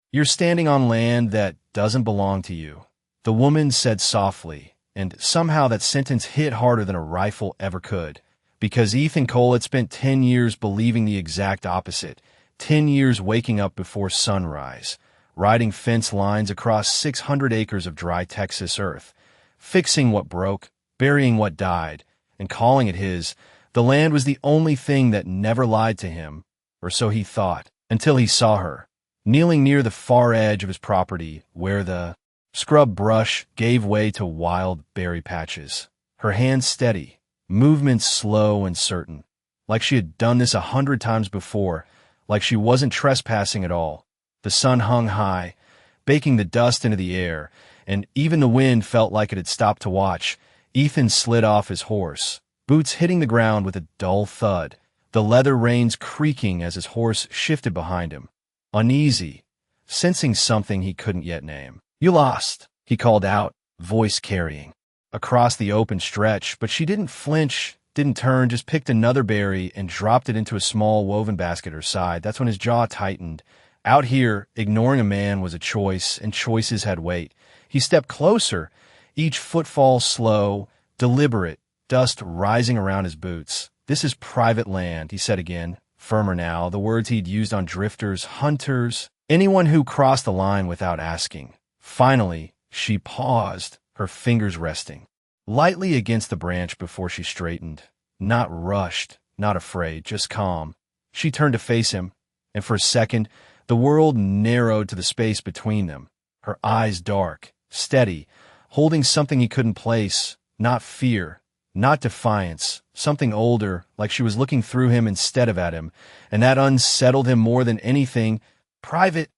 You're standing on land that doesn't belong to you, the woman said softly, and somehow that sentence hit harder than a rifle ever could, because Ethan Cole had spent 10 years believing the exact opposite, 10 years waking up before sunrise, riding fence lines across 600 acres of dry Texas earth, fixing what broke, burying what died, and calling it his. The land was the only thing that never lied to him, or so he thought, until he saw her, kneeling near the far edge of his property where the scrub brush gave way to wild berry patches. Her hands steady, movements slow and certain, like she had done this 100 times before, like she wasn't trespassing at all. The sun hung high, baking the dust into the air, and even the wind felt like it had stopped to watch. Ethan slid off his horse, boots hitting the ground with a dull thud, the leather reins creaking as his horse shifted behind him. Uneasy, sensing something he couldn't yet name. "You lost," he called out, voice carrying, across the open stretch, but she didn't flinch, didn't turn, just picked another berry and dropped it into a small woven basket at her side. That's when his jaw tightened. Out here, ignoring a man was a choice, and choices had weight. He stepped closer, each footfall slow, deliberate, dust rising around his boots. "This is private land," he said again, firmer now, the words he'd used on drifters, hunters, anyone who crossed the line without asking. Finally, she paused, her fingers resting lightly against the branch before she straightened. Not rushed, not afraid, just calm. She turned to face him, and for a second, the world narrowed to the space between them, her eyes dark, steady, holding something he couldn't place, not fear, not defiance, something older, like she was looking through him instead of at him, and that unsettled him more than anything. "Private,"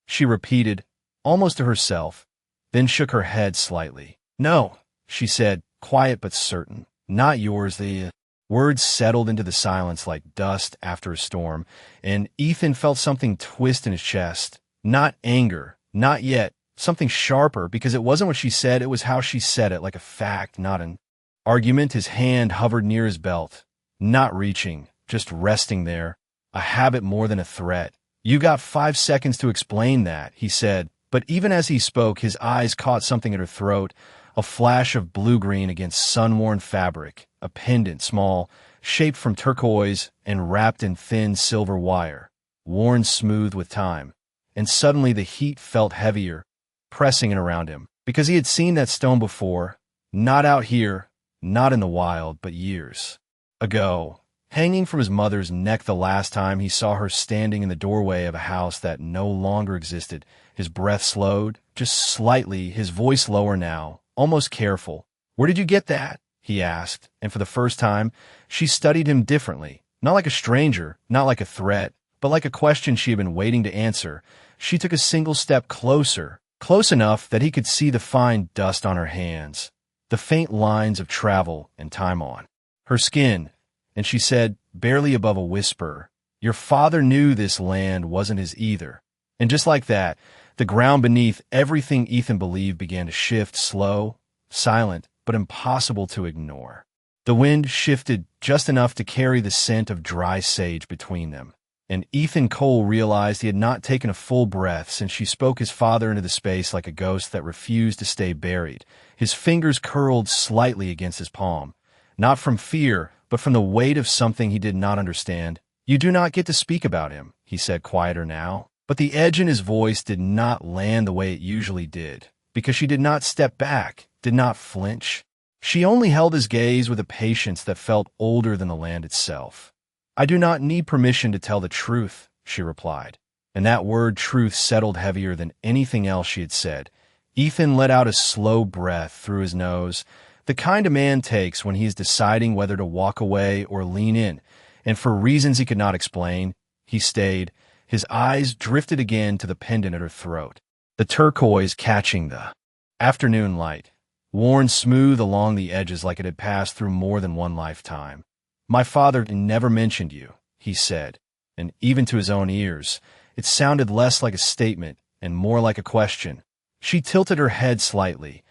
she repeated, almost to herself, then shook her head slightly. "No," she said, quiet but certain, "not yours." The words settled into the silence like dust after a storm, and Ethan felt something twist in his chest. Not anger, not yet, something sharper, because it wasn't what she said, it was how she said it, like a fact, not an argument. His hand hovered near his belt, not reaching, just resting there, a habit more than a threat. "You got 5 seconds to explain that," he said, but even as he spoke, his eyes caught something at her throat, a flash of blue-green against sun-worn fabric, a pendant, small, shaped from turquoise and wrapped in thin silver wire, worn smooth with time. And suddenly the heat felt heavier, pressing in around him, because he had seen that stone before, not out here, not in the wild, but years ago, hanging from his mother's neck the last time he saw her standing in the doorway of a house that no longer existed. His breath slowed, just slightly, his voice lower now, almost careful. "Where did you get that?" he asked, and for the first time, she studied him differently, not like a stranger, not like a threat, but like a question she had been waiting to answer. She took a single step closer, close enough that he could see the fine dust on her hands, the faint lines of travel and time on her skin, and she said, barely above a whisper, "Your father knew this land wasn't his either." And just like that, the ground beneath everything Ethan believed began to shift, slow, silent, but impossible to ignore. The wind shifted just enough to carry the scent of dry sage between them, and Ethan Cole realized he had not taken a full breath since she spoke his father into the space like a ghost that refused to stay buried. His fingers curled slightly against his palm, not from fear, but from the weight of something he did not understand. "You do not get to speak about him," he said, quieter now. But the edge in his voice did not land the way it usually did, because she did not step back, did not flinch. She only held his gaze with a patience that felt older than the land itself. "I do not need permission to tell the truth," she replied, and that word truth settled heavier than anything else she had said. Ethan let out a slow breath through his nose, the kind a man takes when he is deciding whether to walk away or lean in, and for reasons he could not explain, he stayed. His eyes drifted again to the pendant at her throat, the turquoise catching the afternoon light, worn smooth along the edges like it had passed through more than one lifetime. "My father never mentioned you," he said, and even to his own ears, it sounded less like a statement and more like a question. She tilted her head slightly,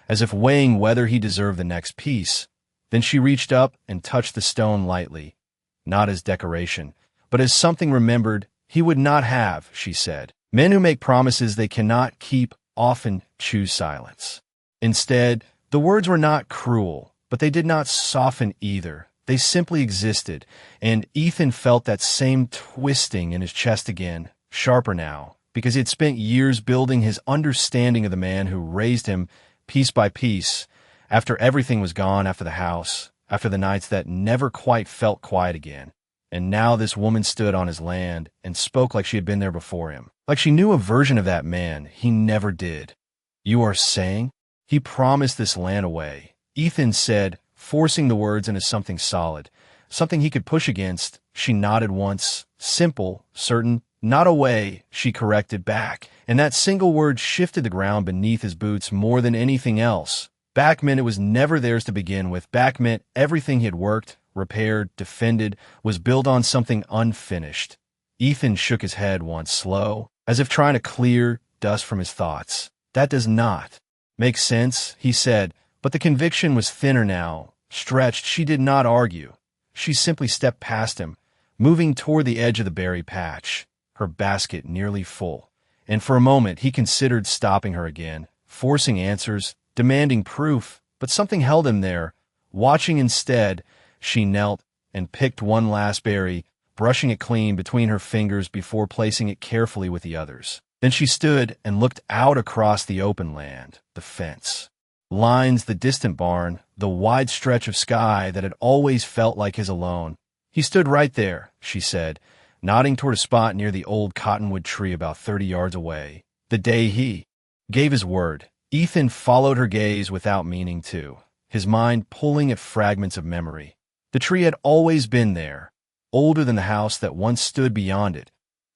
as if weighing whether he deserved the next piece. Then she reached up and touched the stone lightly, not as decoration, but as something remembered he would not have, she said. Men who make promises they cannot keep often choose silence. Instead, the words were not cruel, but they did not soften either. They simply existed, and Ethan felt that same twisting in his chest again, sharper now, because he had spent years building his understanding of the man who raised him piece by piece, after everything was gone, after the house, after the nights that never quite felt quiet again. And now this woman stood on his land and spoke like she had been there before him, like she knew a version of that man he never did. "You are saying?" "He promised this land away," Ethan said, forcing the words into something solid, something he could push against. She nodded once, simple, certain. "Not away," she corrected back, and that single word shifted the ground beneath his boots more than anything else. Back meant it was never theirs to begin with. Back meant everything he had worked, repaired, defended, was built on something unfinished. Ethan shook his head once, slow, as if trying to clear dust from his thoughts. "That does not make sense," he said, but the conviction was thinner now, stretched. She did not argue. She simply stepped past him, moving toward the edge of the berry patch, her basket nearly full. And for a moment he considered stopping her again, forcing answers, demanding proof, but something held him there. Watching instead, she knelt and picked one last berry, brushing it clean between her fingers before placing it carefully with the others. Then she stood and looked out across the open land, the fence, lines, the distant barn, the wide stretch of sky that had always felt like his alone. "He stood right there," she said, nodding toward a spot near the old cottonwood tree about 30 yards away. "The day he gave his word." Ethan followed her gaze without meaning to, his mind pulling at fragments of memory. The tree had always been there, older than the house that once stood beyond it,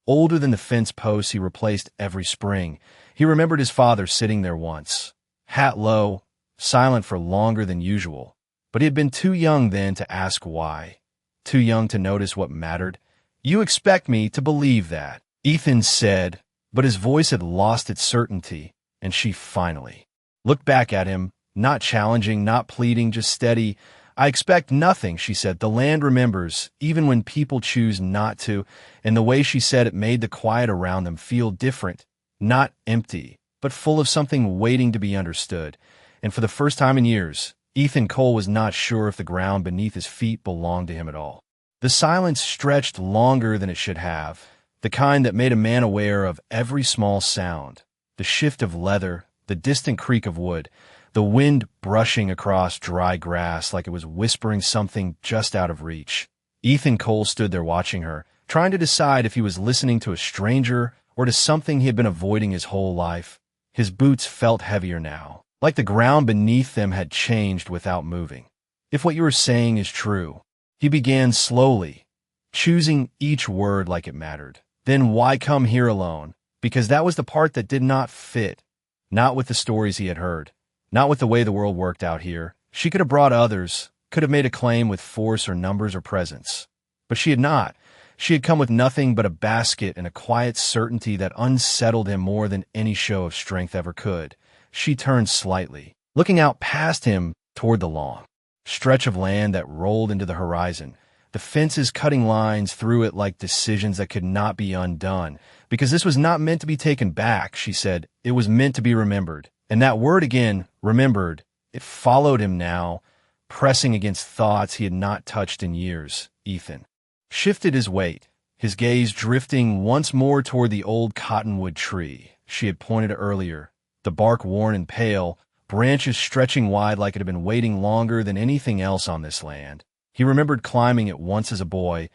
older than the fence posts he replaced every spring. He remembered his father sitting there once, hat low, silent for longer than usual. But he had been too young then to ask why, too young to notice what mattered. "You expect me to believe that," Ethan said, but his voice had lost its certainty, and she finally looked back at him, not challenging, not pleading, just steady. "I expect nothing," she said. "The land remembers, even when people choose not to," and the way she said it made the quiet around them feel different, not empty, but full of something waiting to be understood. And for the first time in years, Ethan Cole was not sure if the ground beneath his feet belonged to him at all. The silence stretched longer than it should have, the kind that made a man aware of every small sound, the shift of leather, the distant creak of wood, the wind brushing across dry grass like it was whispering something just out of reach. Ethan Cole stood there watching her, trying to decide if he was listening to a stranger or to something he had been avoiding his whole life. His boots felt heavier now, like the ground beneath them had changed without moving. "If what you are saying is true," he began slowly, choosing each word like it mattered, "then why come here alone?" Because that was the part that did not fit, not with the stories he had heard, not with the way the world worked out here. She could have brought others, could have made a claim with force or numbers or presence. But she had not. She had come with nothing but a basket and a quiet certainty that unsettled him more than any show of strength ever could. She turned slightly, looking out past him toward the long stretch of land that rolled into the horizon, the fences cutting lines through it like decisions that could not be undone. "Because this was not meant to be taken back," she said. "It was meant to be remembered." And that word again, remembered, it followed him now, pressing against thoughts he had not touched in years. Ethan shifted his weight, his gaze drifting once more toward the old cottonwood tree she had pointed to earlier, the bark worn and pale, branches stretching wide like it had been waiting longer than anything else on this land. He remembered climbing it once as a boy,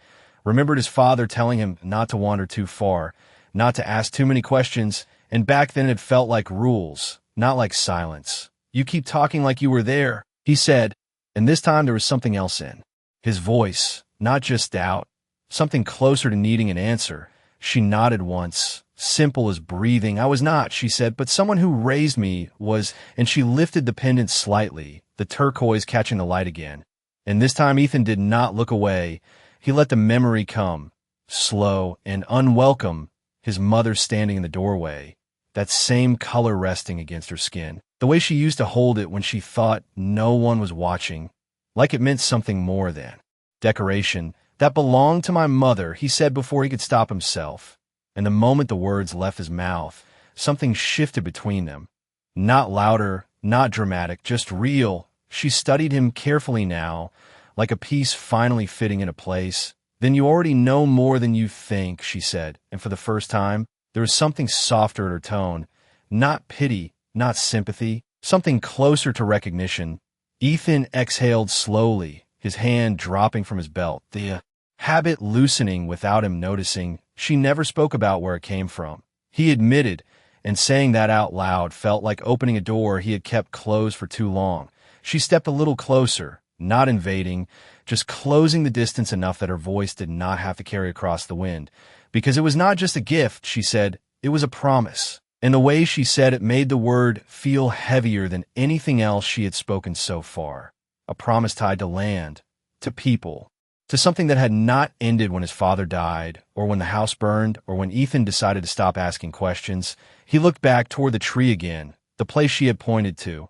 remembered his father telling him not to wander too far, not to ask too many questions, and back then it felt like rules, not like silence. "You keep talking like you were there," he said, and this time there was something else in his voice, not just doubt, something closer to needing an answer. She nodded once, simple as breathing. "I was not," she said, "but someone who raised me was," and she lifted the pendant slightly, the turquoise catching the light again. And this time Ethan did not look away. He let the memory come, slow and unwelcome, his mother standing in the doorway, that same color resting against her skin, the way she used to hold it when she thought no one was watching, like it meant something more than decoration. "That belonged to my mother," he said before he could stop himself. And the moment the words left his mouth, something shifted between them. Not louder, not dramatic, just real. She studied him carefully now, like a piece finally fitting into place. "Then you already know more than you think," she said, and for the first time, there was something softer in her tone. Not pity, not sympathy, something closer to recognition. Ethan exhaled slowly, his hand dropping from his belt, the habit loosening without him noticing. She never spoke about where it came from. He admitted, and saying that out loud felt like opening a door he had kept closed for too long. She stepped a little closer, not invading, just closing the distance enough that her voice did not have to carry across the wind. Because it was not just a gift, she said, it was a promise. And the way she said it made the word feel heavier than anything else she had spoken so far. A promise tied to land, to people, to something that had not ended when his father died, or when the house burned, or when Ethan decided to stop asking questions. He looked back toward the tree again, the place she had pointed to.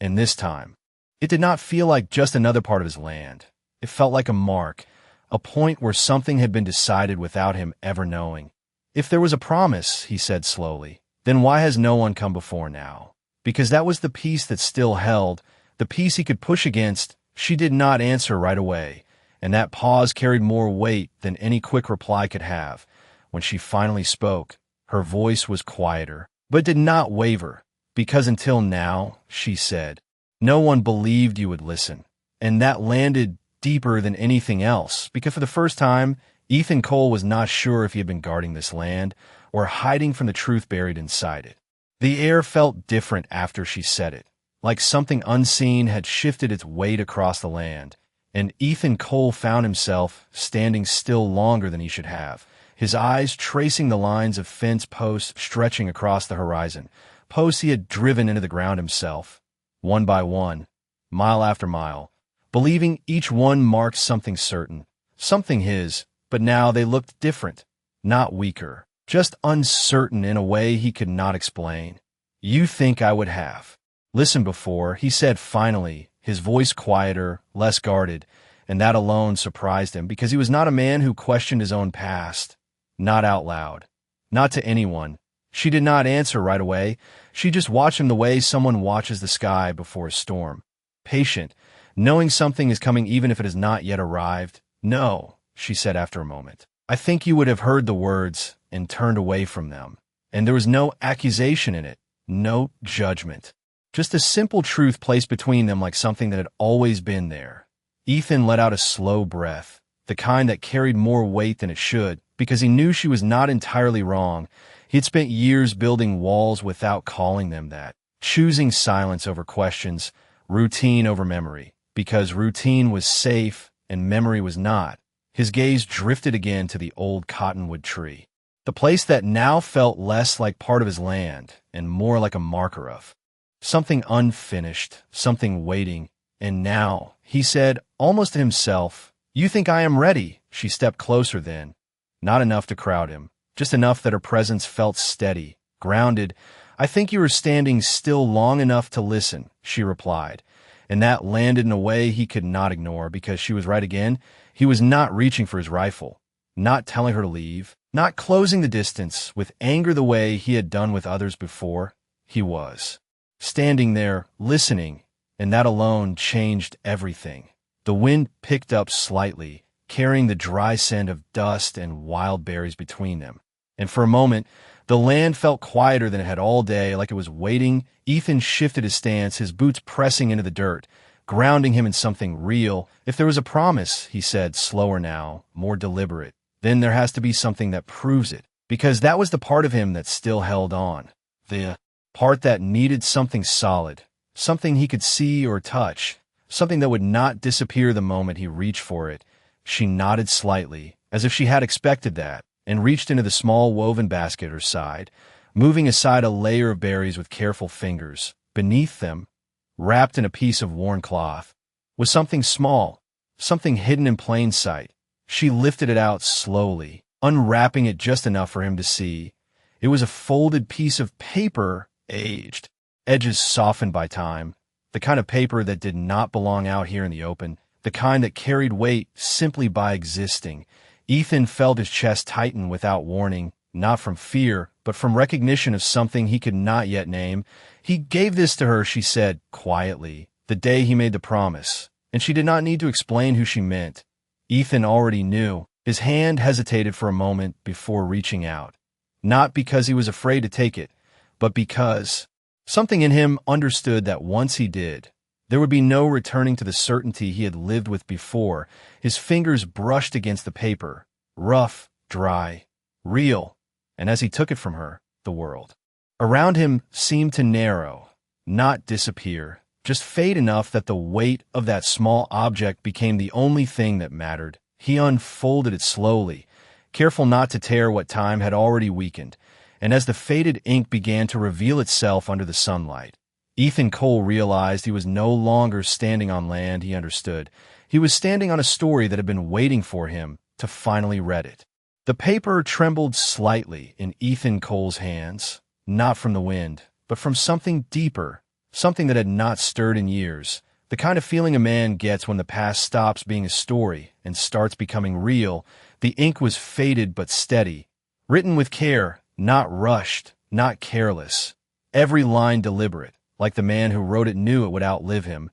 And this time, it did not feel like just another part of his land. It felt like a mark, a point where something had been decided without him ever knowing. "If there was a promise," he said slowly, "then why has no one come before now?" Because that was the piece that still held, the piece he could push against. She did not answer right away, and that pause carried more weight than any quick reply could have. When she finally spoke, her voice was quieter, but did not waver. "Because until now," she said, "no one believed you would listen." And that landed deeper than anything else, because for the first time, Ethan Cole was not sure if he had been guarding this land or hiding from the truth buried inside it. The air felt different after she said it, like something unseen had shifted its weight across the land, and Ethan Cole found himself standing still longer than he should have, his eyes tracing the lines of fence posts stretching across the horizon, posts he had driven into the ground himself, one by one, mile after mile, believing each one marked something certain, something his, but now they looked different, not weaker, just uncertain in a way he could not explain. "You think I would have listened before," he said finally, his voice quieter, less guarded, and that alone surprised him because he was not a man who questioned his own past, not out loud, not to anyone. She did not answer right away. She just watched him the way someone watches the sky before a storm, patient, knowing something is coming even if it has not yet arrived. "No," she said after a moment. "I think you would have heard the words and turned away from them." And there was no accusation in it, no judgment. Just a simple truth placed between them like something that had always been there. Ethan let out a slow breath, the kind that carried more weight than it should, because he knew she was not entirely wrong. He had spent years building walls without calling them that, choosing silence over questions, routine over memory, because routine was safe and memory was not. His gaze drifted again to the old cottonwood tree, the place that now felt less like part of his land and more like a marker of something unfinished, something waiting. "And now," he said, almost to himself, "you think I am ready?" She stepped closer then, not enough to crowd him, just enough that her presence felt steady, grounded. "I think you were standing still long enough to listen," she replied, and that landed in a way he could not ignore because she was right again. He was not reaching for his rifle, not telling her to leave, not closing the distance with anger the way he had done with others before. He was standing there, listening, and that alone changed everything. The wind picked up slightly, carrying the dry scent of dust and wild berries between them. And for a moment, the land felt quieter than it had all day, like it was waiting. Ethan shifted his stance, his boots pressing into the dirt, grounding him in something real. "If there was a promise," he said, slower now, more deliberate, "then there has to be something that proves it." Because that was the part of him that still held on. The part that needed something solid, something he could see or touch, something that would not disappear the moment he reached for it. She nodded slightly, as if she had expected that, and reached into the small woven basket at her side, moving aside a layer of berries with careful fingers. Beneath them, wrapped in a piece of worn cloth, was something small, something hidden in plain sight. She lifted it out slowly, unwrapping it just enough for him to see. It was a folded piece of paper, aged, edges softened by time, the kind of paper that did not belong out here in the open, the kind that carried weight simply by existing. Ethan felt his chest tighten without warning. not from fear, but from recognition of something he could not yet name. He gave this to her, she said, quietly, the day he made the promise, and she did not need to explain who she meant. Ethan already knew. His hand hesitated for a moment before reaching out. Not because he was afraid to take it, but because something in him understood that once he did, there would be no returning to the certainty he had lived with before. His fingers brushed against the paper, rough, dry, real, and as he took it from her, the world around him seemed to narrow, not disappear, just fade enough that the weight of that small object became the only thing that mattered. He unfolded it slowly, careful not to tear what time had already weakened, and as the faded ink began to reveal itself under the sunlight, Ethan Cole realized he was no longer standing on land he understood. He was standing on a story that had been waiting for him to finally read it. The paper trembled slightly in Ethan Cole's hands, not from the wind, but from something deeper, something that had not stirred in years, the kind of feeling a man gets when the past stops being a story and starts becoming real. The ink was faded but steady, written with care, not rushed, not careless. Every line deliberate, like the man who wrote it knew it would outlive him.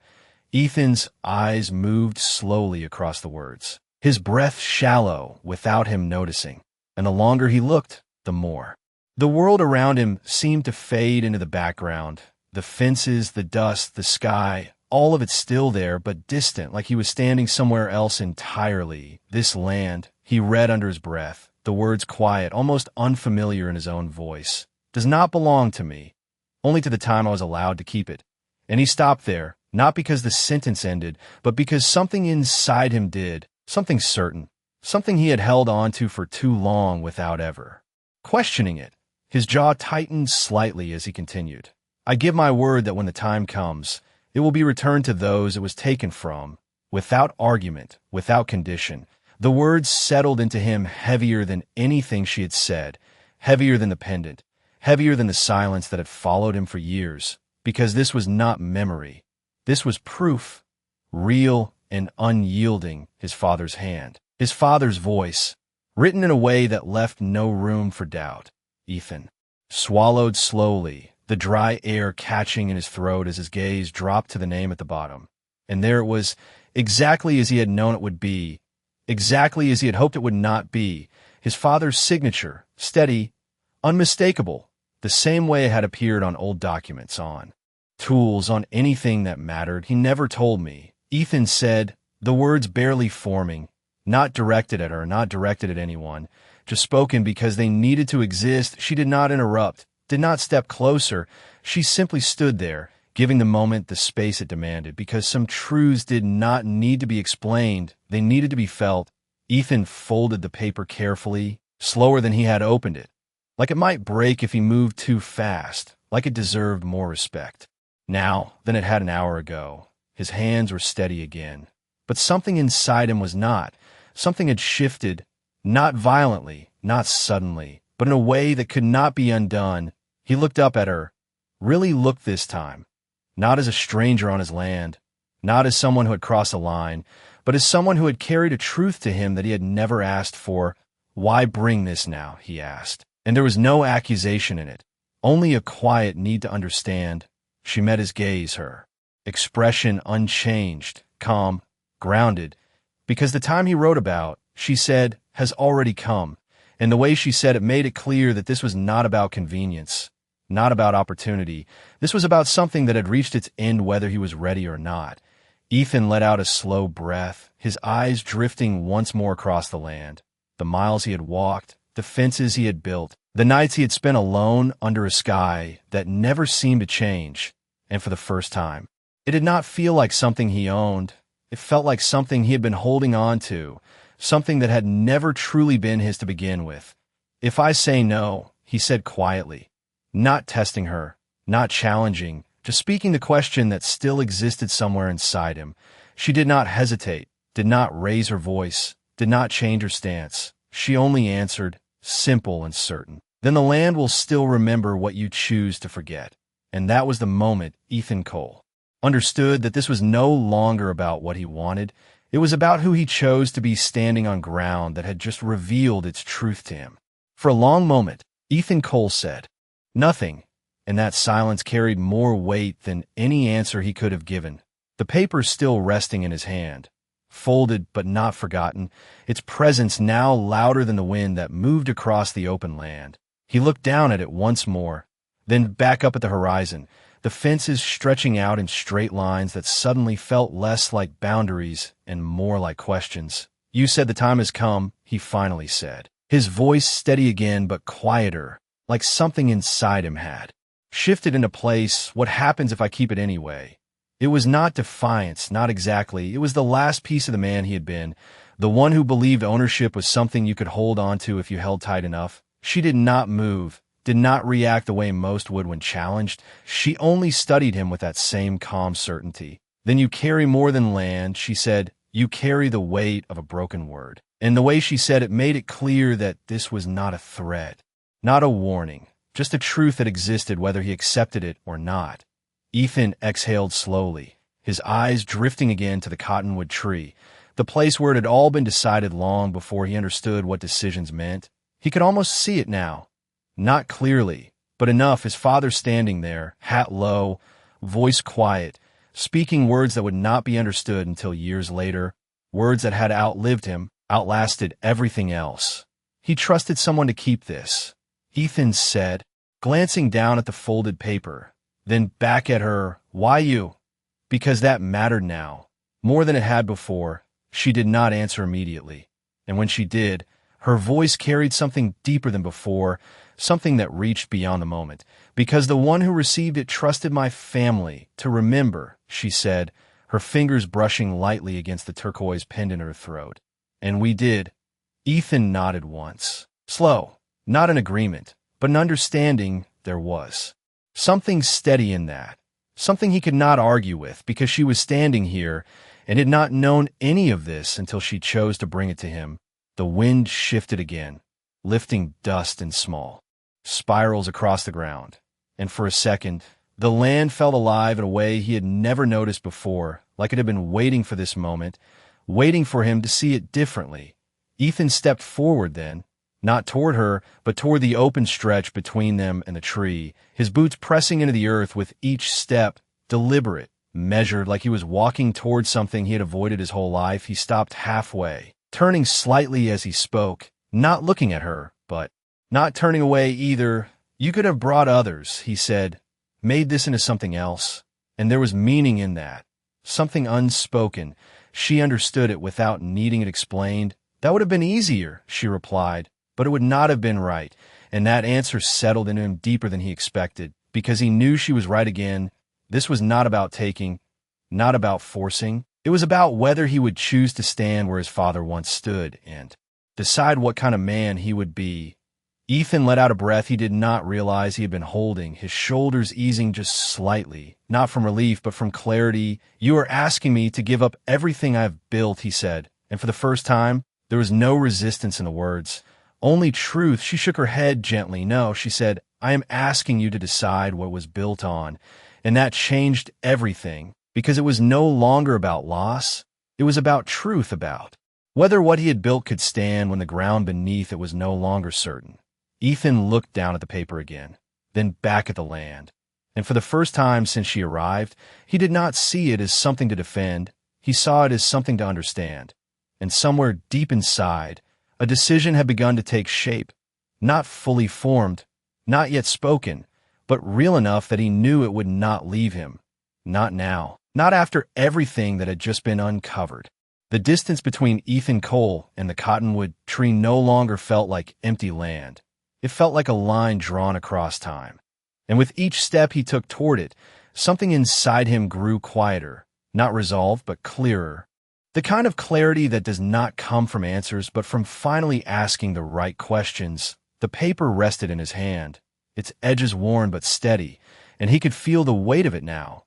Ethan's eyes moved slowly across the words, his breath shallow without him noticing, and the longer he looked, the more. The world around him seemed to fade into the background. The fences, the dust, the sky, all of it still there, but distant, like he was standing somewhere else entirely. This land, he read under his breath, the words quiet, almost unfamiliar in his own voice, does not belong to me, only to the time I was allowed to keep it. And he stopped there, not because the sentence ended, but because something inside him did, something certain, something he had held on to for too long without ever questioning it. His jaw tightened slightly as he continued. I give my word that when the time comes, it will be returned to those it was taken from, without argument, without condition. The words settled into him heavier than anything she had said, heavier than the pendant, heavier than the silence that had followed him for years, because this was not memory. This was proof, real and unyielding, his father's hand, his father's voice, written in a way that left no room for doubt. Ethan swallowed slowly, the dry air catching in his throat as his gaze dropped to the name at the bottom. And there it was, exactly as he had known it would be, exactly as he had hoped it would not be, his father's signature, steady, unmistakable, the same way it had appeared on old documents, on tools, on anything that mattered. He never told me, Ethan said, the words barely forming, not directed at her, not directed at anyone, just spoken because they needed to exist. She did not interrupt, did not step closer. She simply stood there, giving the moment the space it demanded, because some truths did not need to be explained. They needed to be felt. Ethan folded the paper carefully, slower than he had opened it, like it might break if he moved too fast, like it deserved more respect. Now than it had an hour ago, his hands were steady again. But something inside him was not. Something had shifted, not violently, not suddenly, but in a way that could not be undone. He looked up at her, really looked this time, not as a stranger on his land, not as someone who had crossed a line, but as someone who had carried a truth to him that he had never asked for. Why bring this now, he asked, and there was no accusation in it, only a quiet need to understand. She met his gaze, her expression unchanged, calm, grounded, because the time he wrote about, she said, has already come, and the way she said it made it clear that this was not about convenience, not about opportunity. This was about something that had reached its end whether he was ready or not. Ethan let out a slow breath, his eyes drifting once more across the land, the miles he had walked, the fences he had built, the nights he had spent alone under a sky that never seemed to change. And for the first time, it did not feel like something he owned. It felt like something he had been holding on to, something that had never truly been his to begin with. If I say no, he said quietly, not testing her, not challenging, just speaking the question that still existed somewhere inside him. She did not hesitate, did not raise her voice, did not change her stance. She only answered, simple and certain. Then the land will still remember what you choose to forget. And that was the moment Ethan Cole understood that this was no longer about what he wanted. It was about who he chose to be, standing on ground that had just revealed its truth to him. For a long moment, Ethan Cole said, "Nothing," and that silence carried more weight than any answer he could have given. The paper still resting in his hand, folded but not forgotten, its presence now louder than the wind that moved across the open land. He looked down at it once more, then back up at the horizon, the fences stretching out in straight lines that suddenly felt less like boundaries and more like questions. "You said the time has come," he finally said, his voice steady again but quieter, like something inside him had shifted into place. "What happens if I keep it anyway?" It was not defiance, not exactly. It was the last piece of the man he had been, the one who believed ownership was something you could hold on to if you held tight enough. She did not move, did not react the way most would when challenged. She only studied him with that same calm certainty. "Then you carry more than land," she said. "You carry the weight of a broken word." And the way she said it made it clear that this was not a threat, not a warning, just a truth that existed whether he accepted it or not. Ethan exhaled slowly, his eyes drifting again to the cottonwood tree, the place where it had all been decided long before he understood what decisions meant. He could almost see it now. Not clearly, but enough. His father standing there, hat low, voice quiet, speaking words that would not be understood until years later, words that had outlived him, outlasted everything else. He trusted someone to keep this. Ethan said, glancing down at the folded paper, then back at her, "Why you?" Because that mattered now, more than it had before. She did not answer immediately, and when she did, her voice carried something deeper than before, something that reached beyond the moment. "Because the one who received it trusted my family to remember," she said, her fingers brushing lightly against the turquoise pendant in her throat. "And we did." Ethan nodded once. Slow, not an agreement, but an understanding. There was something steady in that, something he could not argue with, because she was standing here and had not known any of this until she chose to bring it to him. The wind shifted again, lifting dust in small spirals across the ground, and for a second, the land felt alive in a way he had never noticed before, like it had been waiting for this moment, waiting for him to see it differently. Ethan stepped forward then, not toward her, but toward the open stretch between them and the tree, his boots pressing into the earth with each step, deliberate, measured, like he was walking toward something he had avoided his whole life. He stopped halfway, turning slightly as he spoke, not looking at her, but not turning away either. "You could have brought others," he said, "made this into something else." And there was meaning in that, something unspoken. She understood it without needing it explained. "That would have been easier," she replied, "but it would not have been right." And that answer settled into him deeper than he expected, because he knew she was right again. This was not about taking, not about forcing. It was about whether he would choose to stand where his father once stood and decide what kind of man he would be. Ethan let out a breath he did not realize he had been holding, his shoulders easing just slightly, not from relief but from clarity. "You are asking me to give up everything I have built," he said, and for the first time, there was no resistance in the words, only truth. She shook her head gently. "No," she said, "I am asking you to decide what was built on." And that changed everything, because it was no longer about loss. It was about truth, about whether what he had built could stand when the ground beneath it was no longer certain. Ethan looked down at the paper again, then back at the land. And for the first time since she arrived, he did not see it as something to defend. He saw it as something to understand. And somewhere deep inside, a decision had begun to take shape, not fully formed, not yet spoken, but real enough that he knew it would not leave him. Not now, not after everything that had just been uncovered. The distance between Ethan Cole and the cottonwood tree no longer felt like empty land. It felt like a line drawn across time. And with each step he took toward it, something inside him grew quieter, not resolved, but clearer. The kind of clarity that does not come from answers, but from finally asking the right questions. The paper rested in his hand, its edges worn but steady, and he could feel the weight of it now.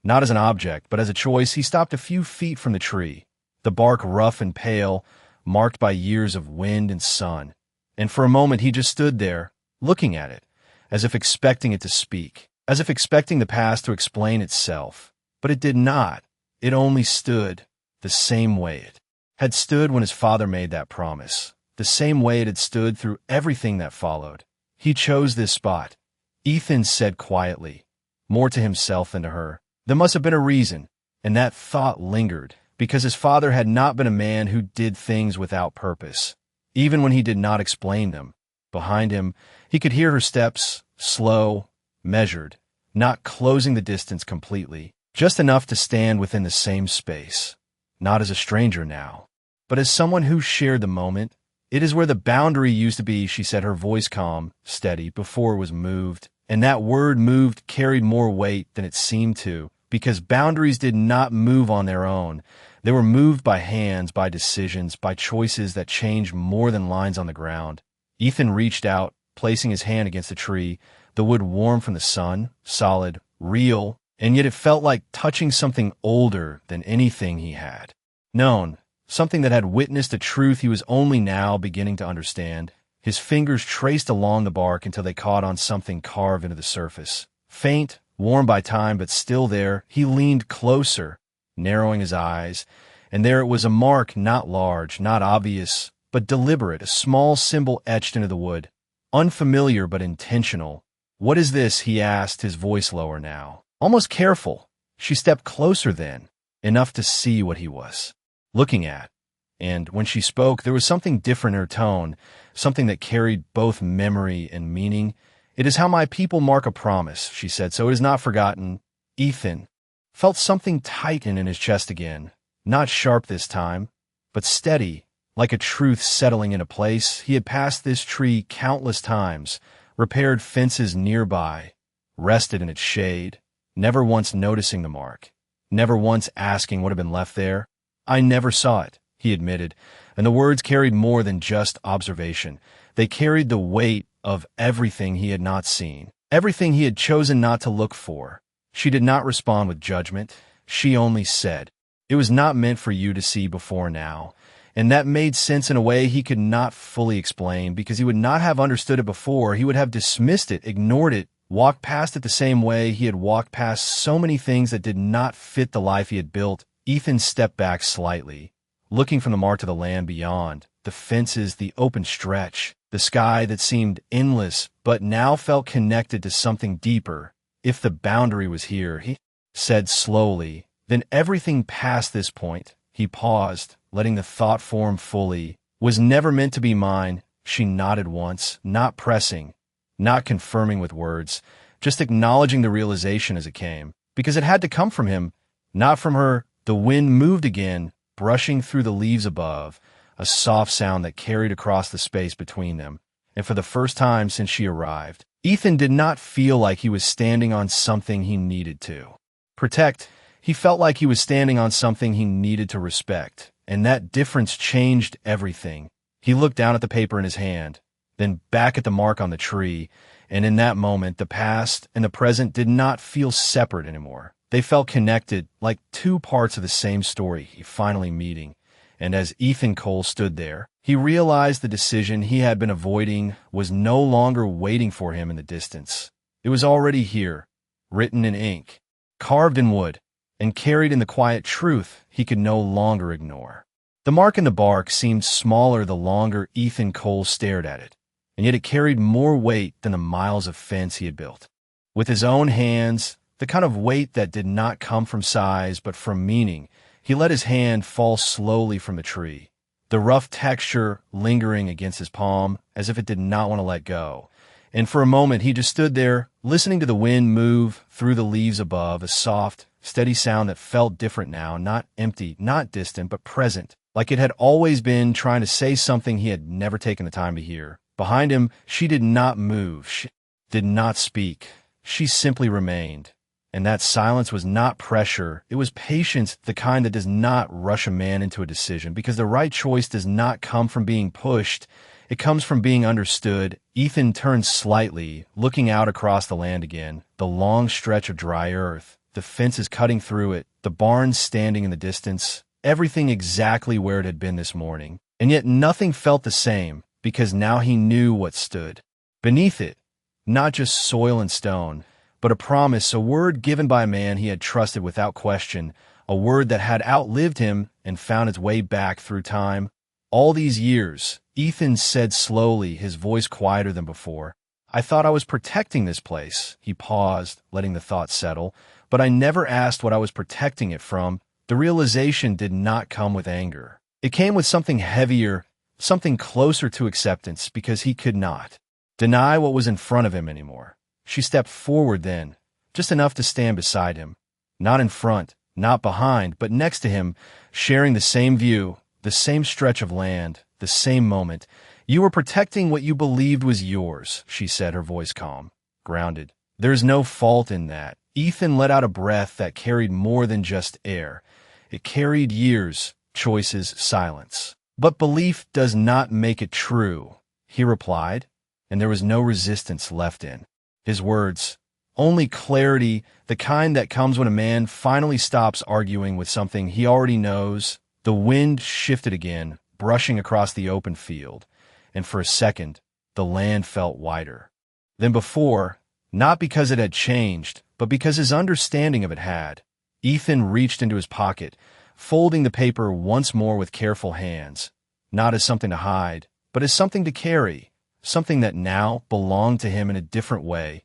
Not as an object, but as a choice. He stopped a few feet from the tree, the bark rough and pale, marked by years of wind and sun. And for a moment he just stood there, looking at it, as if expecting it to speak, as if expecting the past to explain itself. But it did not. It only stood the same way it had stood when his father made that promise, the same way it had stood through everything that followed. He chose this spot, Ethan said quietly, more to himself than to her. There must have been a reason, and that thought lingered, because his father had not been a man who did things without purpose, even when he did not explain them. Behind him, he could hear her steps, slow, measured, not closing the distance completely, just enough to stand within the same space. Not as a stranger now, but as someone who shared the moment. It is where the boundary used to be, she said, her voice calm, steady, before it was moved. And that word moved carried more weight than it seemed to, because boundaries did not move on their own. They were moved by hands, by decisions, by choices that changed more than lines on the ground. Ethan reached out, placing his hand against the tree, the wood warm from the sun, solid, real, and yet it felt like touching something older than anything he had known, something that had witnessed a truth he was only now beginning to understand. His fingers traced along the bark until they caught on something carved into the surface. Faint, worn by time, but still there, he leaned closer, narrowing his eyes, and there it was, a mark not large, not obvious, but deliberate, a small symbol etched into the wood. Unfamiliar but intentional. "What is this?" he asked, his voice lower now, almost careful. She stepped closer then, enough to see what he was looking at. And when she spoke, there was something different in her tone, something that carried both memory and meaning. "It is how my people mark a promise," she said, "so it is not forgotten." Ethan felt something tighten in his chest again, not sharp this time, but steady, like a truth settling into place. He had passed this tree countless times, repaired fences nearby, rested in its shade, never once noticing the mark, never once asking what had been left there. "I never saw it," he admitted, and the words carried more than just observation. They carried the weight of everything he had not seen, everything he had chosen not to look for. She did not respond with judgment. She only said, "It was not meant for you to see before now." And that made sense in a way he could not fully explain, because he would not have understood it before. He would have dismissed it, ignored it, walked past it the same way he had walked past so many things that did not fit the life he had built. Ethan stepped back slightly, looking from the mark to the land beyond, the fences, the open stretch, the sky that seemed endless but now felt connected to something deeper. "If the boundary was here," he said slowly, "then everything past this point," he paused, letting the thought form fully, "was never meant to be mine." She nodded once, not pressing, not confirming with words, just acknowledging the realization as it came, because it had to come from him, not from her. The wind moved again, brushing through the leaves above, a soft sound that carried across the space between them. And for the first time since she arrived, Ethan did not feel like he was standing on something he needed to protect. He felt like he was standing on something he needed to respect, and that difference changed everything. He looked down at the paper in his hand, then back at the mark on the tree, and in that moment, the past and the present did not feel separate anymore. They felt connected, like two parts of the same story finally meeting. And as Ethan Cole stood there, he realized the decision he had been avoiding was no longer waiting for him in the distance. It was already here, written in ink, carved in wood, and carried in the quiet truth he could no longer ignore. The mark in the bark seemed smaller the longer Ethan Cole stared at it, and yet it carried more weight than the miles of fence he had built. With his own hands, the kind of weight that did not come from size but from meaning, he let his hand fall slowly from the tree, the rough texture lingering against his palm as if it did not want to let go. And for a moment he just stood there, listening to the wind move through the leaves above, a soft, steady sound that felt different now, not empty, not distant, but present, like it had always been trying to say something he had never taken the time to hear. Behind him, she did not move, she did not speak. She simply remained. And that silence was not pressure. It was patience, the kind that does not rush a man into a decision, because the right choice does not come from being pushed. It comes from being understood. Ethan turned slightly, looking out across the land again, the long stretch of dry earth, the fences cutting through it, the barns standing in the distance, everything exactly where it had been this morning. And yet nothing felt the same, because now he knew what stood beneath it, not just soil and stone, but a promise, a word given by a man he had trusted without question, a word that had outlived him and found its way back through time. All these years, Ethan said slowly, his voice quieter than before, I thought I was protecting this place. He paused, letting the thought settle, but I never asked what I was protecting it from. The realization did not come with anger. It came with something heavier, something closer to acceptance, because he could not deny what was in front of him anymore. She stepped forward then, just enough to stand beside him. Not in front, not behind, but next to him, sharing the same view, the same stretch of land, the same moment. You were protecting what you believed was yours, she said, her voice calm, grounded. There's no fault in that. Ethan let out a breath that carried more than just air. It carried years, choices, silence. But belief does not make it true, he replied, and there was no resistance left in his words. Only clarity, the kind that comes when a man finally stops arguing with something he already knows. The wind shifted again, brushing across the open field, and for a second, the land felt wider than before, not because it had changed, but because his understanding of it had. Ethan reached into his pocket, folding the paper once more with careful hands, not as something to hide, but as something to carry, something that now belonged to him in a different way,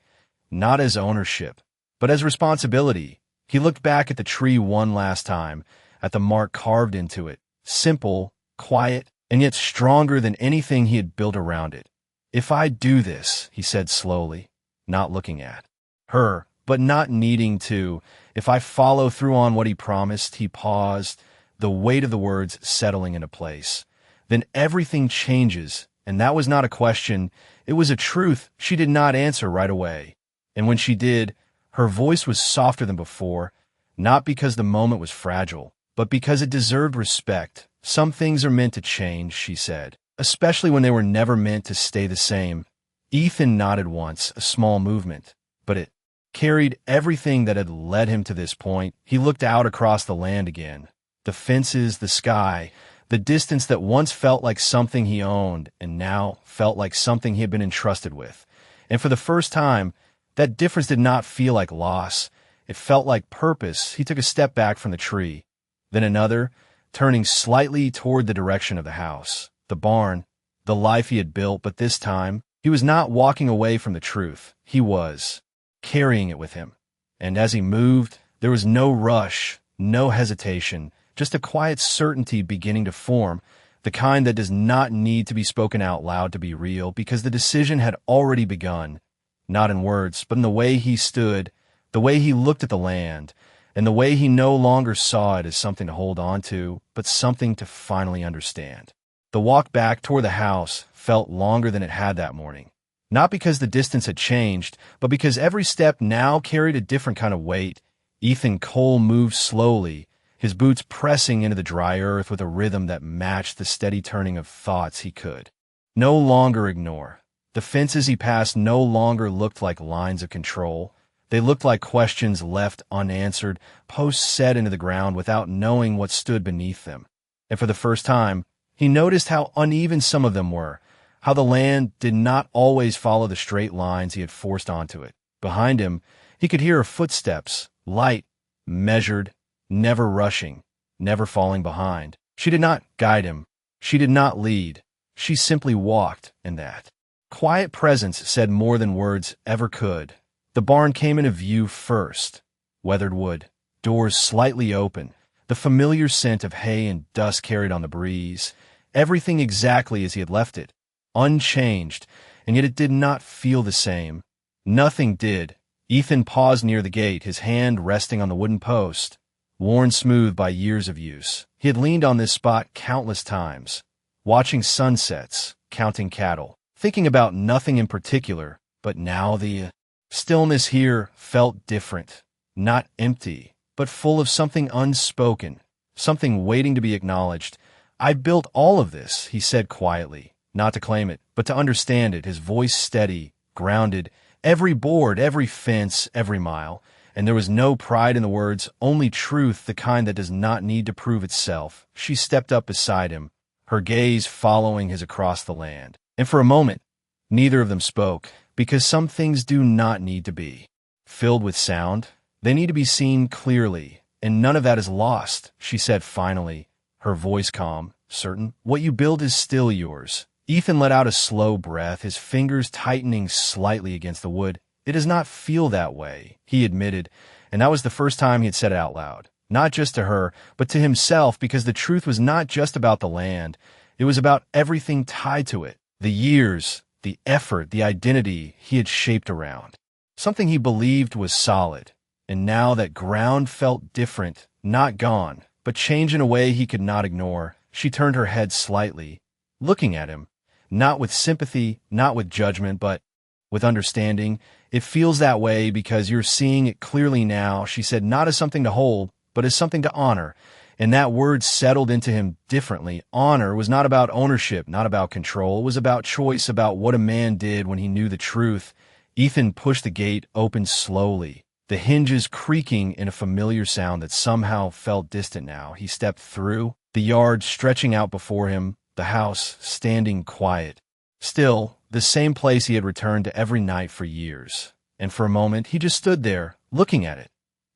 not as ownership, but as responsibility. He looked back at the tree one last time, at the mark carved into it, simple, quiet, and yet stronger than anything he had built around it. If I do this, he said slowly, not looking at her, but not needing to, if I follow through on what he promised, he paused, the weight of the words settling into place. Then everything changes, and that was not a question, it was a truth she did not answer right away. And when she did, her voice was softer than before, not because the moment was fragile, but because it deserved respect. Some things are meant to change, she said, especially when they were never meant to stay the same. Ethan nodded once, a small movement, but it carried everything that had led him to this point. He looked out across the land again. The fences, the sky, the distance that once felt like something he owned and now felt like something he had been entrusted with. And for the first time, that difference did not feel like loss. It felt like purpose. He took a step back from the tree, then another, turning slightly toward the direction of the house, the barn, the life he had built, but this time, he was not walking away from the truth. He was carrying it with him. And as he moved, there was no rush, no hesitation, just a quiet certainty beginning to form, the kind that does not need to be spoken out loud to be real, because the decision had already begun, not in words, but in the way he stood, the way he looked at the land, and the way he no longer saw it as something to hold on to, but something to finally understand. The walk back toward the house felt longer than it had that morning, not because the distance had changed, but because every step now carried a different kind of weight. Ethan Cole moved slowly, his boots pressing into the dry earth with a rhythm that matched the steady turning of thoughts he could no longer ignore. The fences he passed no longer looked like lines of control. They looked like questions left unanswered, posts set into the ground without knowing what stood beneath them. And for the first time, he noticed how uneven some of them were, how the land did not always follow the straight lines he had forced onto it. Behind him, he could hear her footsteps, light, measured, never rushing, never falling behind. She did not guide him. She did not lead. She simply walked, and that quiet presence said more than words ever could. The barn came into view first. Weathered wood, doors slightly open, the familiar scent of hay and dust carried on the breeze, everything exactly as he had left it, unchanged, and yet it did not feel the same. Nothing did. Ethan paused near the gate, his hand resting on the wooden post, worn smooth by years of use. He had leaned on this spot countless times, watching sunsets, counting cattle, thinking about nothing in particular, but now the stillness here felt different, not empty, but full of something unspoken, something waiting to be acknowledged. I built all of this, he said quietly, not to claim it, but to understand it, his voice steady, grounded, every board, every fence, every mile. And there was no pride in the words, only truth, the kind that does not need to prove itself. She stepped up beside him, her gaze following his across the land. And for a moment, neither of them spoke, because some things do not need to be filled with sound. They need to be seen clearly, and none of that is lost, she said finally, her voice calm, certain. What you build is still yours. Ethan let out a slow breath, his fingers tightening slightly against the wood. It does not feel that way, he admitted, and that was the first time he had said it out loud. Not just to her, but to himself, because the truth was not just about the land. It was about everything tied to it. The years, the effort, the identity he had shaped around. Something he believed was solid. And now that ground felt different, not gone, but changed in a way he could not ignore. She turned her head slightly, looking at him, not with sympathy, not with judgment, but with understanding. It feels that way because you're seeing it clearly now, she said, not as something to hold, but as something to honor. And that word settled into him differently. Honor was not about ownership, not about control. It was about choice, about what a man did when he knew the truth. Ethan pushed the gate open slowly, the hinges creaking in a familiar sound that somehow felt distant now. He stepped through, the yard stretching out before him, the house standing quiet. Still, the same place he had returned to every night for years. And for a moment, he just stood there, looking at it.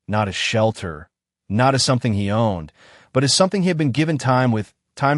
Not as shelter, not as something he owned, but as something he had been given time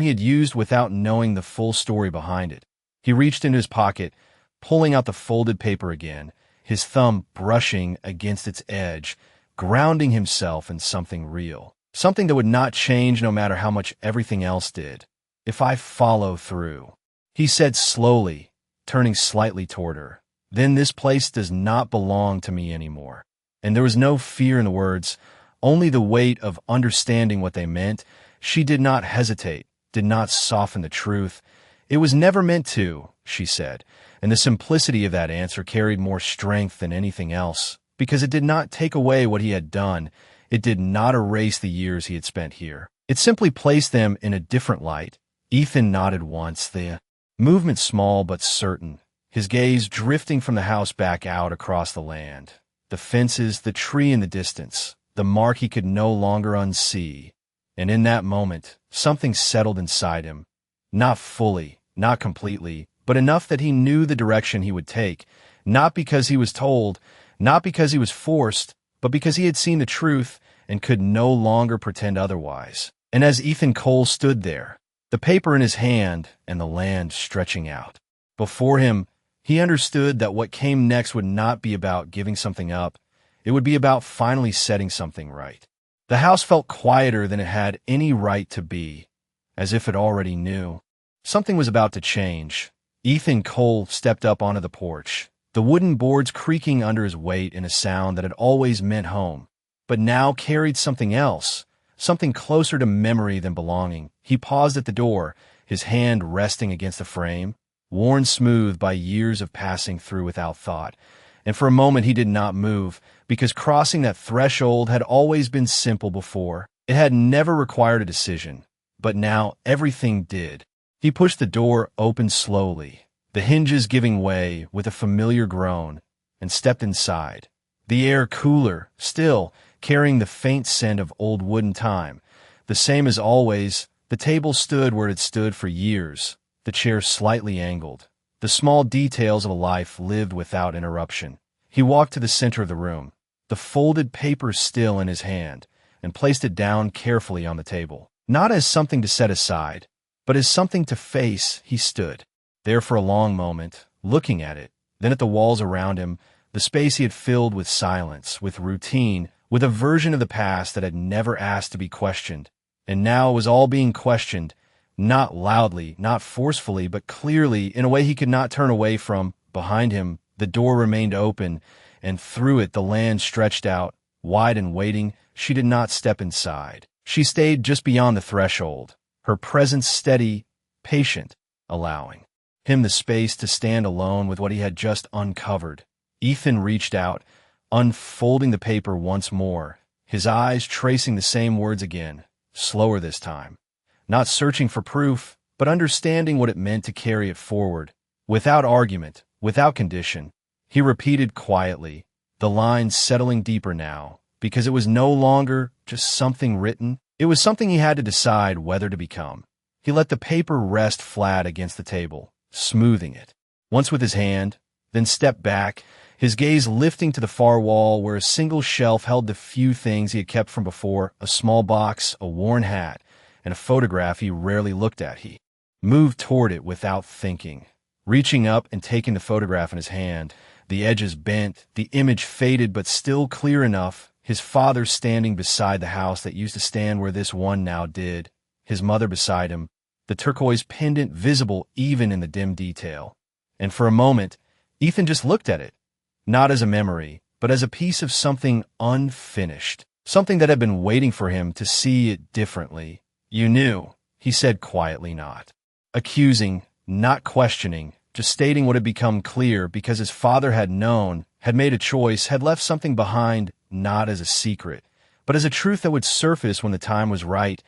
he had used without knowing the full story behind it. He reached into his pocket, pulling out the folded paper again, his thumb brushing against its edge, grounding himself in something real. Something that would not change no matter how much everything else did. If I follow through, he said slowly, turning slightly toward her. Then this place does not belong to me anymore. And there was no fear in the words, only the weight of understanding what they meant. She did not hesitate, did not soften the truth. It was never meant to, she said, and the simplicity of that answer carried more strength than anything else, because it did not take away what he had done. It did not erase the years he had spent here. It simply placed them in a different light. Ethan nodded once, the movement small but certain, his gaze drifting from the house back out across the land. The fences, the tree in the distance, the mark he could no longer unsee. And in that moment, something settled inside him. Not fully, not completely, but enough that he knew the direction he would take, not because he was told, not because he was forced, but because he had seen the truth and could no longer pretend otherwise. And as Ethan Cole stood there, the paper in his hand and the land stretching out before him, he understood that what came next would not be about giving something up. It would be about finally setting something right. The house felt quieter than it had any right to be, as if it already knew. Something was about to change. Ethan Cole stepped up onto the porch, the wooden boards creaking under his weight in a sound that had always meant home, but now carried something else, something closer to memory than belonging. He paused at the door, his hand resting against the frame, worn smooth by years of passing through without thought. And for a moment he did not move, because crossing that threshold had always been simple before. It had never required a decision, but now everything did. He pushed the door open slowly, the hinges giving way with a familiar groan, and stepped inside. The air cooler, still, carrying the faint scent of old wooden time. The same as always, the table stood where it stood for years, the chair slightly angled. The small details of a life lived without interruption. He walked to the center of the room, the folded paper still in his hand, and placed it down carefully on the table. Not as something to set aside, but as something to face. He stood there for a long moment, looking at it, then at the walls around him, the space he had filled with silence, with routine, with a version of the past that had never asked to be questioned. And now it was all being questioned, not loudly, not forcefully, but clearly, in a way he could not turn away from. Behind him, the door remained open, and through it the land stretched out, wide and waiting. She did not step inside. She stayed just beyond the threshold, her presence steady, patient, allowing him the space to stand alone with what he had just uncovered. Ethan reached out, unfolding the paper once more, his eyes tracing the same words again, slower this time. Not searching for proof, but understanding what it meant to carry it forward, without argument, without condition. He repeated quietly, the lines settling deeper now, because it was no longer just something written. It was something he had to decide whether to become. He let the paper rest flat against the table, smoothing it, once with his hand, then stepped back, his gaze lifting to the far wall where a single shelf held the few things he had kept from before, a small box, a worn hat, and a photograph he rarely looked at. He moved toward it without thinking, reaching up and taking the photograph in his hand. The edges bent, the image faded but still clear enough. His father standing beside the house that used to stand where this one now did, his mother beside him, the turquoise pendant visible even in the dim detail. And for a moment, Ethan just looked at it, not as a memory, but as a piece of something unfinished, something that had been waiting for him to see it differently. "You knew," he said quietly, not accusing, not questioning, just stating what had become clear because his father had known, had made a choice, had left something behind, not as a secret, but as a truth that would surface when the time was right.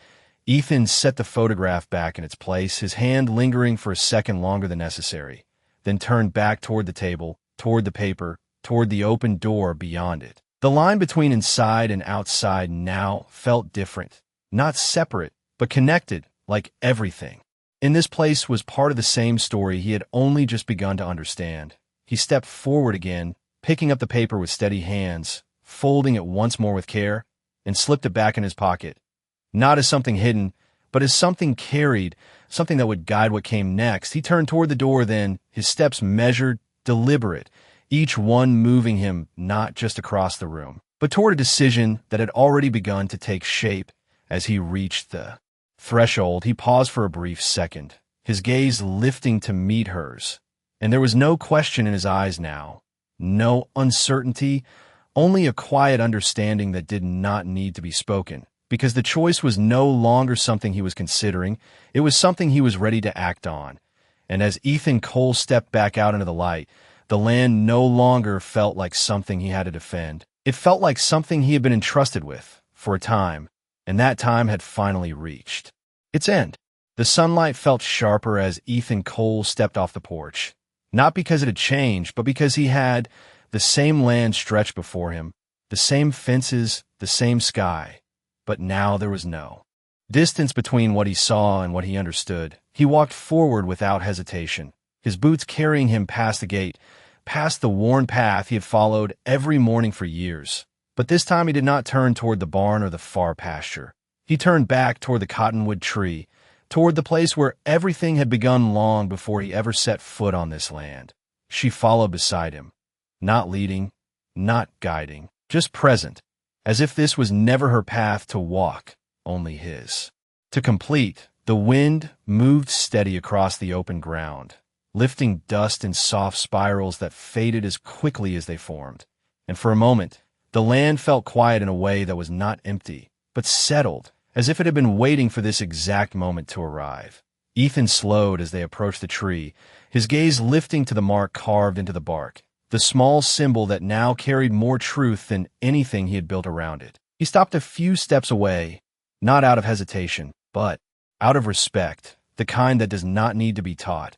Ethan set the photograph back in its place, his hand lingering for a second longer than necessary, then turned back toward the table, toward the paper, toward the open door beyond it. The line between inside and outside now felt different, not separate, but connected, like everything in this place was part of the same story he had only just begun to understand. He stepped forward again, picking up the paper with steady hands, folding it once more with care, and slipped it back in his pocket. Not as something hidden, but as something carried, something that would guide what came next. He turned toward the door then, his steps measured, deliberate, each one moving him not just across the room, but toward a decision that had already begun to take shape. As he reached the threshold, he paused for a brief second, his gaze lifting to meet hers. And there was no question in his eyes now, no uncertainty, only a quiet understanding that did not need to be spoken, because the choice was no longer something he was considering, it was something he was ready to act on. And as Ethan Cole stepped back out into the light, the land no longer felt like something he had to defend. It felt like something he had been entrusted with for a time, and that time had finally reached its end. The sunlight felt sharper as Ethan Cole stepped off the porch, not because it had changed, but because he had the same land stretched before him, the same fences, the same sky. But now there was no distance between what he saw and what he understood. He walked forward without hesitation, his boots carrying him past the gate, past the worn path he had followed every morning for years. But this time he did not turn toward the barn or the far pasture. He turned back toward the cottonwood tree, toward the place where everything had begun long before he ever set foot on this land. She followed beside him, not leading, not guiding, just present, as if this was never her path to walk, only his to complete. The wind moved steady across the open ground, lifting dust in soft spirals that faded as quickly as they formed. And for a moment, the land felt quiet in a way that was not empty, but settled, as if it had been waiting for this exact moment to arrive. Ethan slowed as they approached the tree, his gaze lifting to the mark carved into the bark, the small symbol that now carried more truth than anything he had built around it. He stopped a few steps away, not out of hesitation, but out of respect, the kind that does not need to be taught,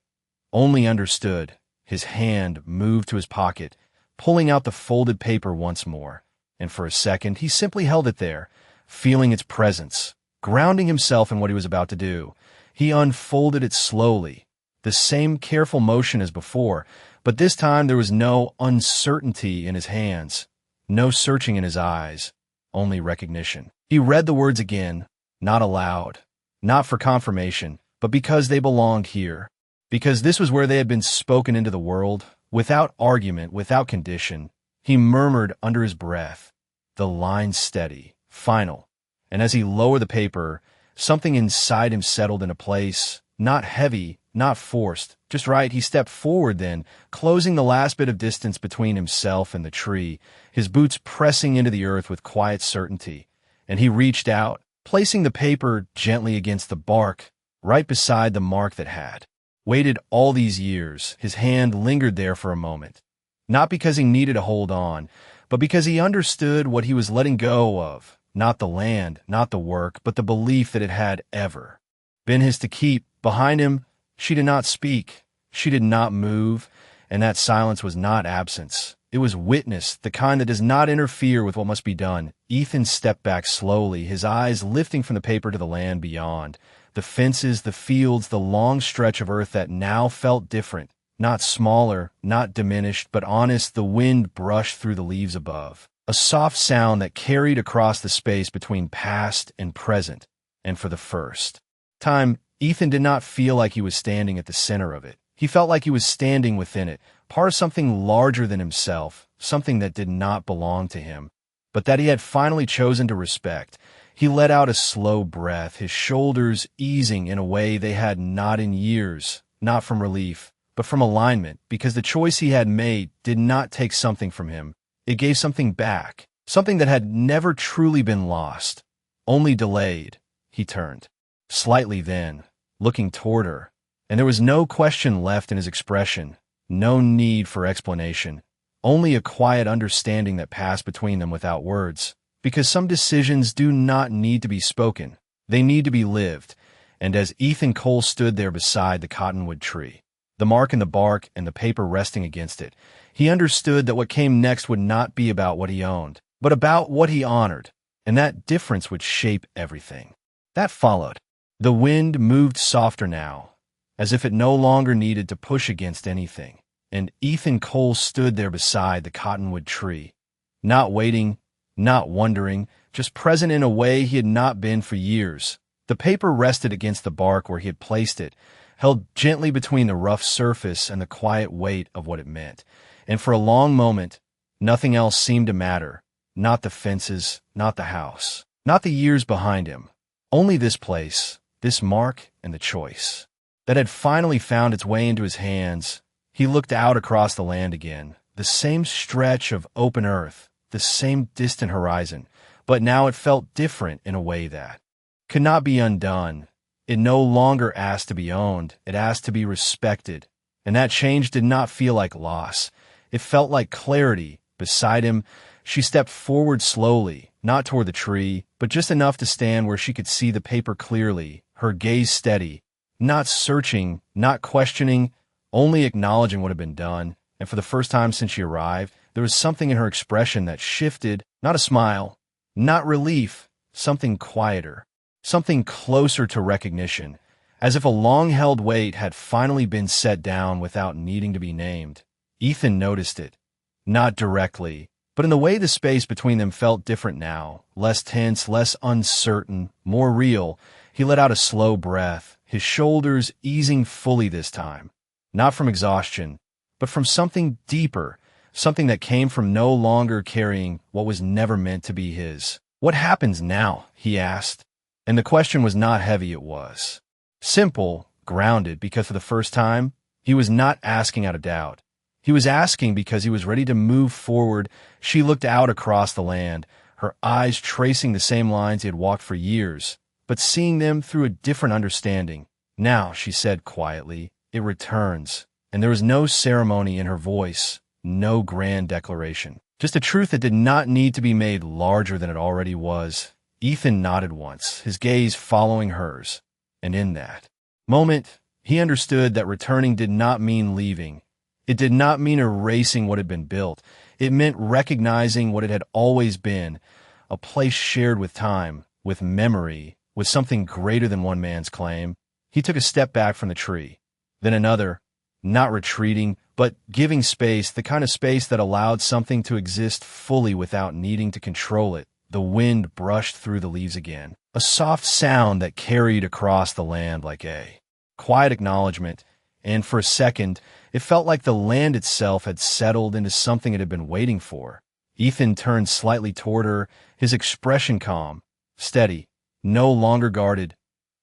only understood. His hand moved to his pocket, pulling out the folded paper once more, and for a second he simply held it there, feeling its presence, grounding himself in what he was about to do. He unfolded it slowly, the same careful motion as before, but this time there was no uncertainty in his hands, no searching in his eyes, only recognition. He read the words again, not aloud, not for confirmation, but because they belonged here, because this was where they had been spoken into the world, without argument, without condition. He murmured under his breath, the lines steady, final, and as he lowered the paper, something inside him settled into place, not heavy, not forced, just right. He stepped forward then, closing the last bit of distance between himself and the tree, his boots pressing into the earth with quiet certainty, and he reached out, placing the paper gently against the bark, right beside the mark that had waited all these years. His hand lingered there for a moment, not because he needed to hold on, but because he understood what he was letting go of, not the land, not the work, but the belief that it had ever been his to keep. Behind him, she did not speak, she did not move, and that silence was not absence. It was witness, the kind that does not interfere with what must be done. Ethan stepped back slowly, his eyes lifting from the paper to the land beyond, the fences, the fields, the long stretch of earth that now felt different, not smaller, not diminished, but honest. The wind brushed through the leaves above, a soft sound that carried across the space between past and present, And for the first time, Ethan did not feel like he was standing at the center of it. He felt like he was standing within it, part of something larger than himself, something that did not belong to him, but that he had finally chosen to respect. He let out a slow breath, his shoulders easing in a way they had not in years, not from relief, but from alignment, because the choice he had made did not take something from him. It gave something back, something that had never truly been lost, only delayed. He turned slightly then, looking toward her, and there was no question left in his expression, no need for explanation, only a quiet understanding that passed between them without words, because some decisions do not need to be spoken, they need to be lived. And as Ethan Cole stood there beside the cottonwood tree, the mark in the bark and the paper resting against it, he understood that what came next would not be about what he owned, but about what he honored, and that difference would shape everything that followed. The wind moved softer now, as if it no longer needed to push against anything, and Ethan Cole stood there beside the cottonwood tree, not waiting, not wondering, just present in a way he had not been for years. The paper rested against the bark where he had placed it, held gently between the rough surface and the quiet weight of what it meant. And for a long moment, nothing else seemed to matter, not the fences, not the house, not the years behind him, only this place, this mark and the choice that had finally found its way into his hands. He looked out across the land again, the same stretch of open earth, the same distant horizon, but now it felt different in a way that could not be undone. It no longer asked to be owned, it asked to be respected, and that change did not feel like loss. It felt like clarity. Beside him, she stepped forward slowly, not toward the tree, but just enough to stand where she could see the paper clearly, her gaze steady, not searching, not questioning, only acknowledging what had been done. And for the first time since she arrived, there was something in her expression that shifted, not a smile, not relief, something quieter, something closer to recognition, as if a long-held weight had finally been set down without needing to be named. Ethan noticed it, not directly, but in the way the space between them felt different now, less tense, less uncertain, more real. He let out a slow breath, his shoulders easing fully this time, not from exhaustion, but from something deeper, something that came from no longer carrying what was never meant to be his. "What happens now?" he asked. And the question was not heavy, it was simple, grounded, because for the first time, he was not asking out of doubt. He was asking because he was ready to move forward. She looked out across the land, her eyes tracing the same lines he had walked for years, but seeing them through a different understanding. "Now," she said quietly, "it returns." And there was no ceremony in her voice, no grand declaration, just a truth that did not need to be made larger than it already was. Ethan nodded once, his gaze following hers, and in that moment, he understood that returning did not mean leaving. It did not mean erasing what had been built. It meant recognizing what it had always been, a place shared with time, with memory, with something greater than one man's claim. He took a step back from the tree, then another, not retreating, but giving space, the kind of space that allowed something to exist fully without needing to control it. The wind brushed through the leaves again, a soft sound that carried across the land like a quiet acknowledgement, and for a second, it felt like the land itself had settled into something it had been waiting for. Ethan turned slightly toward her, his expression calm, steady, no longer guarded,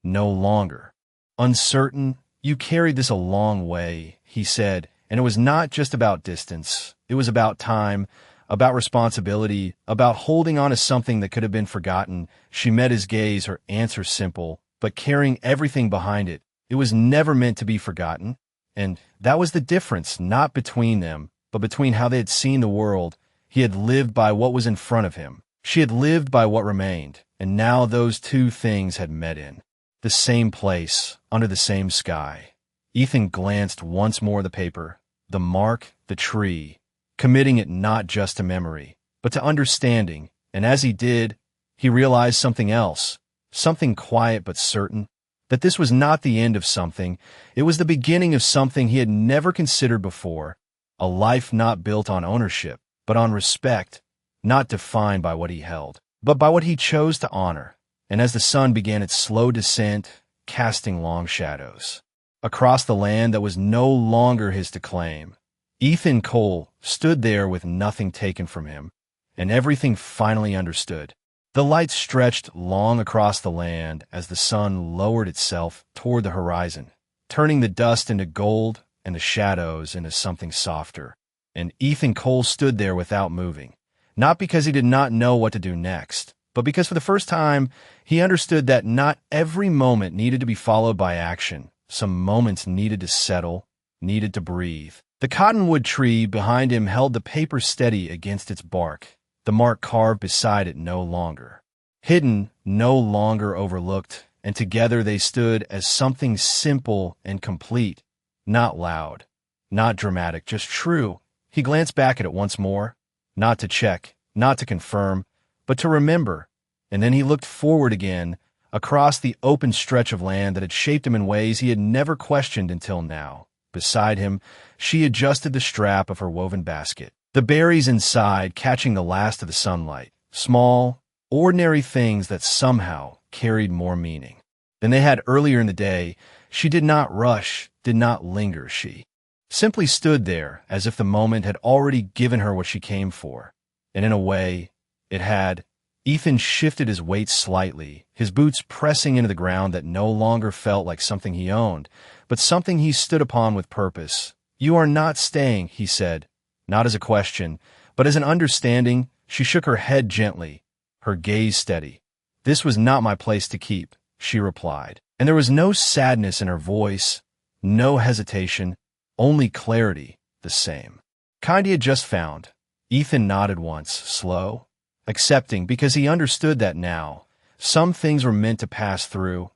no longer uncertain. "You carried this a long way," he said, and it was not just about distance. It was about time, about responsibility, about holding on to something that could have been forgotten. She met his gaze, her answer simple, but carrying everything behind it. It was never meant to be forgotten. And that was the difference, not between them, but between how they had seen the world. He had lived by what was in front of him. She had lived by what remained. And now those two things had met in the same place, under the same sky. Ethan glanced once more at the paper, the mark, the tree, committing it not just to memory, but to understanding. And as he did, he realized something else, something quiet but certain, that this was not the end of something. It was the beginning of something he had never considered before, a life not built on ownership, but on respect, not defined by what he held, but by what he chose to honor. and as the sun began its slow descent, casting long shadows across the land that was no longer his to claim, Ethan Cole stood there with nothing taken from him, and everything finally understood. The light stretched long across the land as the sun lowered itself toward the horizon, turning the dust into gold and the shadows into something softer. And Ethan Cole stood there without moving, not because he did not know what to do next, but because for the first time he understood that not every moment needed to be followed by action. Some moments needed to settle, needed to breathe. The cottonwood tree behind him held the paper steady against its bark, the mark carved beside it no longer hidden, no longer overlooked, and together they stood as something simple and complete, not loud, not dramatic, just true. He glanced back at it once more, not to check, not to confirm, but to remember, and then he looked forward again, across the open stretch of land that had shaped him in ways he had never questioned until now. Beside him, she adjusted the strap of her woven basket, the berries inside catching the last of the sunlight, small, ordinary things that somehow carried more meaning than they had earlier in the day. She did not rush, did not linger. She simply stood there as if the moment had already given her what she came for. And in a way, it had. Ethan shifted his weight slightly, his boots pressing into the ground that no longer felt like something he owned, but something he stood upon with purpose. "You are not staying," he said, not as a question, but as an understanding. She shook her head gently, her gaze steady. "This was not my place to keep," she replied, and there was no sadness in her voice, no hesitation, only clarity, the same kind he had just found. Ethan nodded once, slow, accepting, because he understood that now some things were meant to pass through,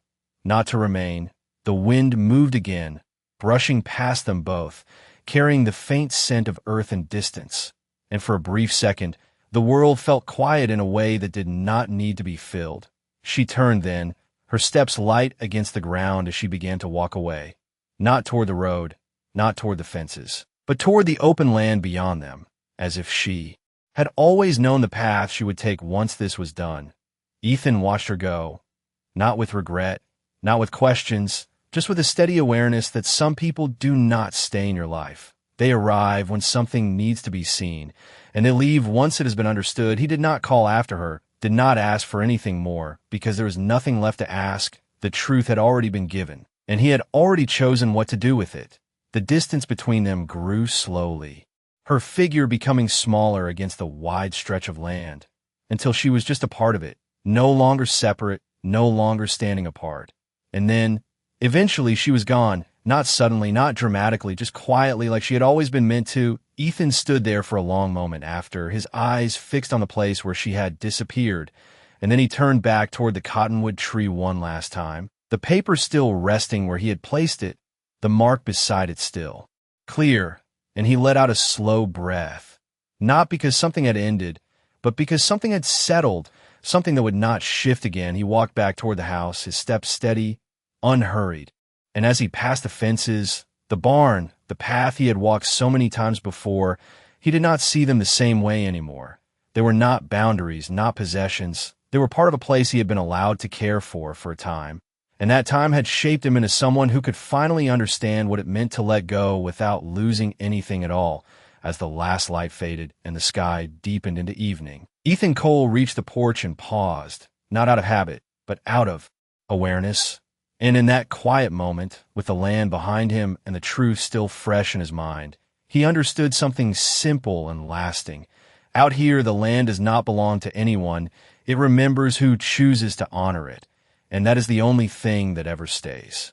not to remain. The wind moved again, brushing past them both, carrying the faint scent of earth and distance, and for a brief second, the world felt quiet in a way that did not need to be filled. She turned then, her steps light against the ground as she began to walk away, not toward the road, not toward the fences, but toward the open land beyond them, as if she had always known the path she would take once this was done. Ethan watched her go, not with regret, not with questions, just with a steady awareness that some people do not stay in your life. They arrive when something needs to be seen, and they leave once it has been understood. He did not call after her, did not ask for anything more, because there was nothing left to ask. The truth had already been given, and he had already chosen what to do with it. The distance between them grew slowly, her figure becoming smaller against the wide stretch of land, until she was just a part of it, no longer separate, no longer standing apart. And then, eventually, she was gone, not suddenly, not dramatically, just quietly, like she had always been meant to. Ethan stood there for a long moment after, his eyes fixed on the place where she had disappeared, and then he turned back toward the cottonwood tree one last time, the paper still resting where he had placed it, the mark beside it still clear, and he let out a slow breath, not because something had ended, but because something had settled, something that would not shift again. He walked back toward the house, his steps steady, unhurried, and as he passed the fences, the barn, the path he had walked so many times before, he did not see them the same way anymore. They were not boundaries, not possessions. They were part of a place he had been allowed to care for a time, and that time had shaped him into someone who could finally understand what it meant to let go without losing anything at all. As the last light faded and the sky deepened into evening, Ethan Cole reached the porch and paused, not out of habit, but out of awareness. And in that quiet moment, with the land behind him and the truth still fresh in his mind, he understood something simple and lasting. Out here, the land does not belong to anyone. It remembers who chooses to honor it, and that is the only thing that ever stays.